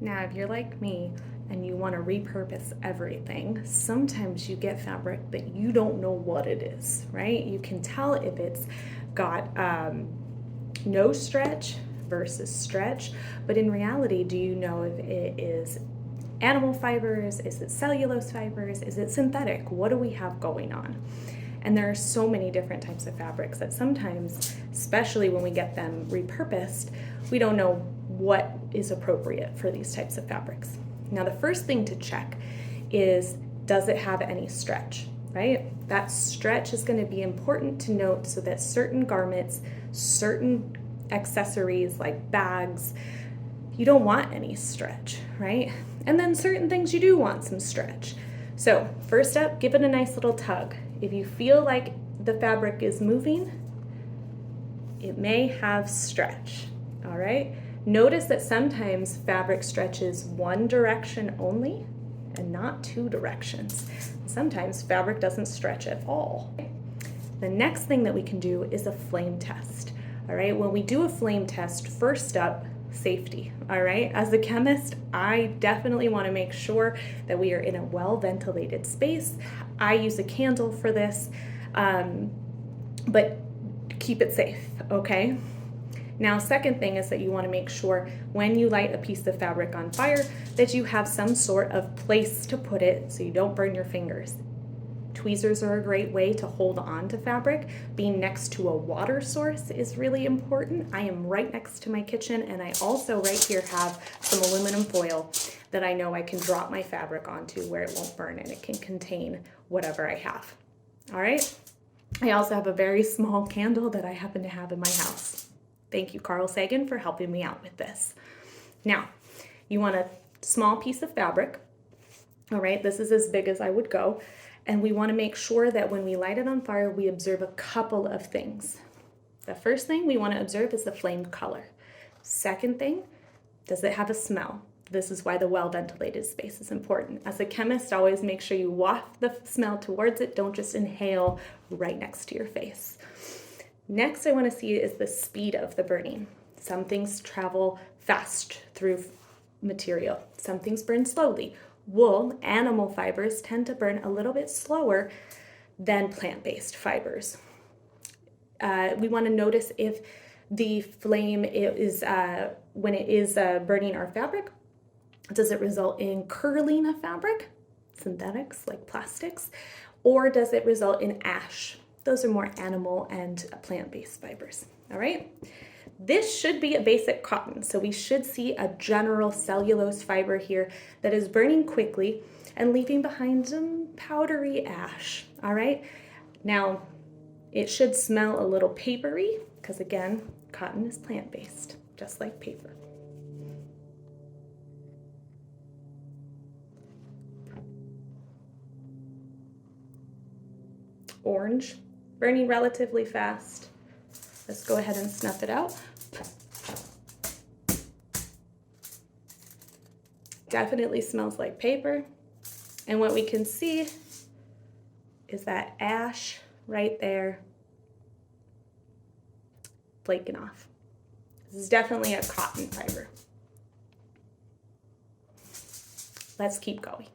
Now, if you're like me and you want to repurpose everything, sometimes you get fabric that you don't know what it is, right? You can tell if it's got no stretch versus stretch, but in reality, do you know if it is animal fibers? Is it cellulose fibers? Is it synthetic? What do we have going on? And there are so many different types of fabrics that sometimes, especially when we get them repurposed, we don't know what is appropriate for these types of fabrics. Now, the first thing to check is, does it have any stretch, right? That stretch is going to be important to note so that certain garments, certain accessories like bags, you don't want any stretch, right? And then certain things you do want some stretch. So first step, give it a nice little tug. If you feel like the fabric is moving, it may have stretch, all right? Notice that sometimes fabric stretches one direction only and not two directions. Sometimes fabric doesn't stretch at all. The next thing that we can do is a flame test, all right? When we do a flame test, first up, safety, all right? As a chemist, I definitely want to make sure that we are in a well-ventilated space. I use a candle for this, but keep it safe, okay? Now, second thing is that you want to make sure when you light a piece of fabric on fire that you have some sort of place to put it so you don't burn your fingers. Tweezers are a great way to hold on to fabric. Being next to a water source is really important. I am right next to my kitchen, and I also right here have some aluminum foil that I know I can drop my fabric onto where it won't burn and it can contain whatever I have. All right. I also have a very small candle that I happen to have in my house. Thank you, Carl Sagan, for helping me out with this. Now, you want a small piece of fabric. All right, this is as big as I would go. And we want to make sure that when we light it on fire, we observe a couple of things. The first thing we want to observe is the flame color. Second thing, does it have a smell? This is why the well-ventilated space is important. As a chemist, always make sure you waft the smell towards it. Don't just inhale right next to your face. Next, I want to see is the speed of the burning. Some things travel fast through material. Some things burn slowly. Wool, animal fibers, tend to burn a little bit slower than plant-based fibers. We want to notice if the flame is, when it is burning our fabric, does it result in curling of fabric, synthetics like plastics, or does it result in ash? Those are more animal and plant-based fibers, all right? This should be a basic cotton, so we should see a general cellulose fiber here that is burning quickly and leaving behind some powdery ash, all right? Now, it should smell a little papery, because again, cotton is plant-based, just like paper. Orange, burning relatively fast. Let's go ahead and snuff it out. Definitely smells like paper. And what we can see is that ash right there flaking off. This is definitely a cotton fiber. Let's keep going.